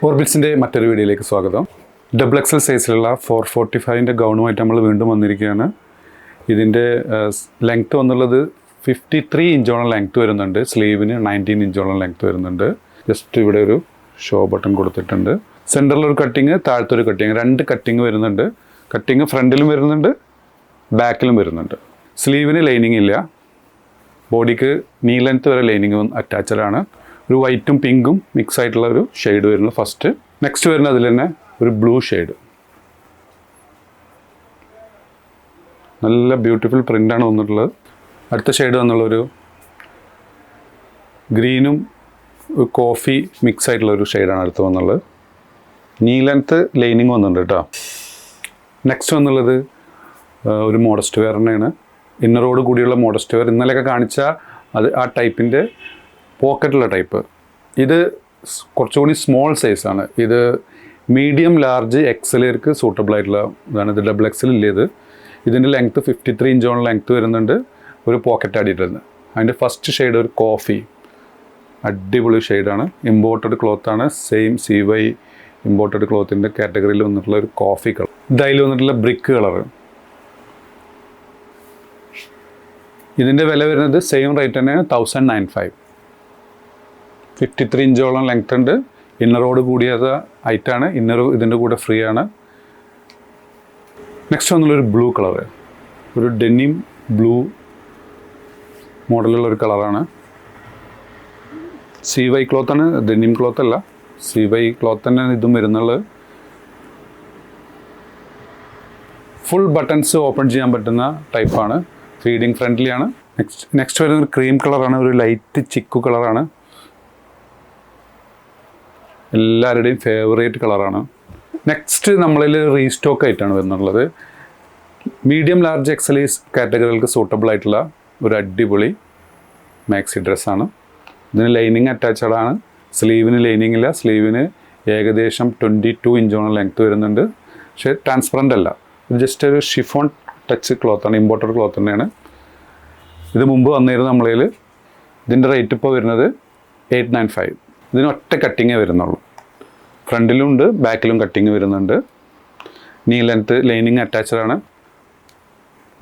ഓർബിറ്റ്സിൻ്റെ മറ്റൊരു വീഡിയോയിലേക്ക് സ്വാഗതം. ഡബിൾ എക്സൽ സൈസിലുള്ള 445 ഗൗണുമായിട്ട് നമ്മൾ വീണ്ടും വന്നിരിക്കുകയാണ്. ഇതിൻ്റെ ലെങ്ത്ത് വന്നുള്ളത് 53 ഇഞ്ചോളം ലെങ്ത്ത് വരുന്നുണ്ട്. സ്ലീവിന് 19 ഇഞ്ചോളം ലെങ്ത്ത് വരുന്നുണ്ട്. ജസ്റ്റ് ഇവിടെ ഒരു ഷോ ബട്ടൺ കൊടുത്തിട്ടുണ്ട്. സെൻറ്ററിലൊരു കട്ടിങ്, താഴത്തൊരു കട്ടിങ്, 2 കട്ടിങ് വരുന്നുണ്ട്. കട്ടിങ് ഫ്രണ്ടിലും വരുന്നുണ്ട്, ബാക്കിലും വരുന്നുണ്ട്. സ്ലീവിന് ലൈനിങ് ഇല്ല. ബോഡിക്ക് നീ ലെങ്ത്ത് വരെ ലൈനിങ് അറ്റാച്ചഡാണ്. ഒരു വൈറ്റും പിങ്കും മിക്സ് ആയിട്ടുള്ള ഒരു ഷെയ്ഡ് വരുന്നു ഫസ്റ്റ്. നെക്സ്റ്റ് വരുന്ന അതിൽ തന്നെ ഒരു ബ്ലൂ ഷെയ്ഡ്, നല്ല ബ്യൂട്ടിഫുൾ പ്രിൻ്റാണ് വന്നിട്ടുള്ളത്. അടുത്ത ഷെയ്ഡ് വന്നുള്ളൊരു ഗ്രീനും കോഫി മിക്സ് ആയിട്ടുള്ളൊരു ഷെയ്ഡാണ് അടുത്ത് വന്നുള്ളത്. നീ ലെങ്ത്ത് ലൈനിങ് വന്നിട്ടുണ്ട് കേട്ടോ. നെക്സ്റ്റ് വന്നുള്ളത് ഒരു മോഡസ്റ്റ് വെയർ തന്നെയാണ്. ഇന്നറോട് കൂടിയുള്ള മോഡസ്റ്റ് വെയർ. ഇന്നലെയൊക്കെ കാണിച്ച അത് ആ ടൈപ്പിൻ്റെ പോക്കറ്റുള്ള ടൈപ്പ്. ഇത് കുറച്ചുകൂടി സ്മോൾ സൈസാണ്. ഇത് മീഡിയം ലാർജ് എക്സലേക്ക് സൂട്ടബിൾ ആയിട്ടുള്ള ഇതാണ്. ഇത് ഡബിൾ എക്സൽ ഇല്ല. ഇതിൻ്റെ ലെങ്ത്ത് 53 ഇഞ്ചോളം ലെങ്ത്ത് വരുന്നുണ്ട്. ഒരു പോക്കറ്റ് ആടിയിട്ടുണ്ട്. അതിൻ്റെ ഫസ്റ്റ് ഷെയ്ഡ് ഒരു കോഫി, അടിപൊളി ഷെയ്ഡാണ്. ഇമ്പോർട്ടഡ് ക്ലോത്താണ്. സെയിം CY ഇമ്പോർട്ടഡ് ക്ലോത്തിൻ്റെ കാറ്റഗറിയിൽ വന്നിട്ടുള്ള ഒരു കോഫി കളർ. ഇതായിൽ വന്നിട്ടുള്ള ബ്രിക്ക് കളറ്. ഇതിൻ്റെ വില വരുന്നത് സെയിം റേറ്റ് തന്നെയാണ്, 1095. 53 ഇഞ്ചോളം ലെങ്ത് ഉണ്ട്. ഇന്നറോട് കൂടിയത് ഹൈറ്റാണ്. ഇന്നർ ഇതിൻ്റെ കൂടെ ഫ്രീ ആണ്. നെക്സ്റ്റ് വന്നുള്ളൊരു ബ്ലൂ കളറ്, ഒരു ഡെനിം ബ്ലൂ മോഡലുള്ളൊരു കളറാണ്. CY ക്ലോത്താണ്, ഡെനിം ക്ലോത്ത് അല്ല. CY ക്ലോത്ത് തന്നെയാണ് ഇതും വരുന്നുള്ളത്. ഫുൾ ബട്ടൺസ് ഓപ്പൺ ചെയ്യാൻ പറ്റുന്ന ടൈപ്പാണ്. ഫീഡിങ് ഫ്രണ്ട്ലിയാണ്. നെക്സ്റ്റ് വരുന്ന ഒരു ക്രീം കളറാണ്, ഒരു ലൈറ്റ് ചിക്കു കളറാണ്. എല്ലാവരുടെയും ഫേവറേറ്റ് കളറാണ്. നെക്സ്റ്റ് നമ്മളിൽ റീസ്റ്റോക്ക് ആയിട്ടാണ് വരുന്നുള്ളത്. മീഡിയം ലാർജ് എക്സലൈസ് കാറ്റഗറികൾക്ക് സൂട്ടബിൾ ആയിട്ടുള്ള ഒരു അടിപൊളി മാക്സി ഡ്രസ്സാണ്. ഇതിന് ലൈനിങ് അറ്റാച്ചഡ് ആണ്. സ്ലീവിന് ലൈനിങ് ഇല്ല. സ്ലീവിന് ഏകദേശം 22 ഇഞ്ചോളം ലെങ്ത്ത് വരുന്നുണ്ട്. പക്ഷേ ട്രാൻസ്പെറൻ്റ് അല്ല. ഇത് ജസ്റ്റ് ഒരു ഷിഫോൺ ടച്ച് ക്ലോത്താണ്. ഇമ്പോർട്ടഡ് ക്ലോത്ത് തന്നെയാണ്. ഇത് മുമ്പ് വന്നിരുന്നു നമ്മളിൽ. ഇതിൻ്റെ റേറ്റ് ഇപ്പോൾ വരുന്നത് 895. ഇതിന് ഒറ്റ കട്ടിങ്ങേ വരുന്നുള്ളൂ. ഫ്രണ്ടിലും ഉണ്ട്, ബാക്കിലും കട്ടിങ് വരുന്നുണ്ട്. നീ ലെങ്ത്ത് ലൈനിങ് അറ്റാച്ചഡാണ്.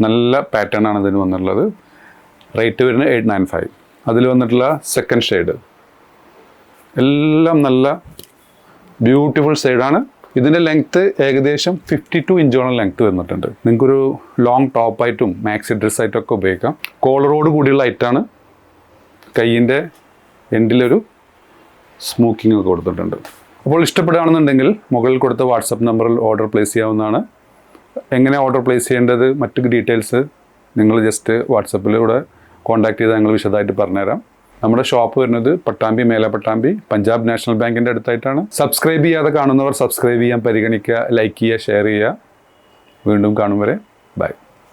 നല്ല പാറ്റേൺ ആണ് ഇതിന് വന്നിട്ടുള്ളത്. റേറ്റ് വരുന്നത് 895. അതിൽ വന്നിട്ടുള്ള സെക്കൻഡ് ഷെയ്ഡ് എല്ലാം നല്ല ബ്യൂട്ടിഫുൾ ഷെയ്ഡാണ്. ഇതിൻ്റെ ലെങ്ത്ത് ഏകദേശം 52 ഇഞ്ചോളം ലെങ്ത്ത് വന്നിട്ടുണ്ട്. നിങ്ങൾക്കൊരു ലോങ് ടോപ്പായിട്ടും മാക്സി ഡ്രസ്സായിട്ടും ഒക്കെ ഉപയോഗിക്കാം. കോളറോട് കൂടിയുള്ള ഐറ്റാണ്. കയ്യിൻ്റെ എൻഡിലൊരു സ്മോക്കിംഗ് ഒക്കെ കൊടുത്തിട്ടുണ്ട്. അപ്പോൾ ഇഷ്ടപ്പെടുകയാണെന്നുണ്ടെങ്കിൽ മുകളിൽ കൊടുത്ത വാട്സപ്പ് നമ്പറിൽ ഓർഡർ പ്ലേസ് ചെയ്യാവുന്നതാണ്. എങ്ങനെ ഓർഡർ പ്ലേസ് ചെയ്യേണ്ടത്, മറ്റ് ഡീറ്റെയിൽസ് നിങ്ങൾ ജസ്റ്റ് വാട്സപ്പിലൂടെ കോൺടാക്ട് ചെയ്താൽ ഞങ്ങൾ വിശദമായിട്ട് പറഞ്ഞുതരാം. നമ്മുടെ ഷോപ്പ് വരുന്നത് പട്ടാമ്പി, മേലപ്പട്ടാമ്പി, പഞ്ചാബ് നാഷണൽ ബാങ്കിൻ്റെ അടുത്തായിട്ടാണ്. സബ്സ്ക്രൈബ് ചെയ്യാതെ കാണുന്നവർ സബ്സ്ക്രൈബ് ചെയ്യാൻ പരിഗണിക്കുക, ലൈക്ക് ചെയ്യുക, ഷെയർ ചെയ്യുക. വീണ്ടും കാണും വരെ ബൈ.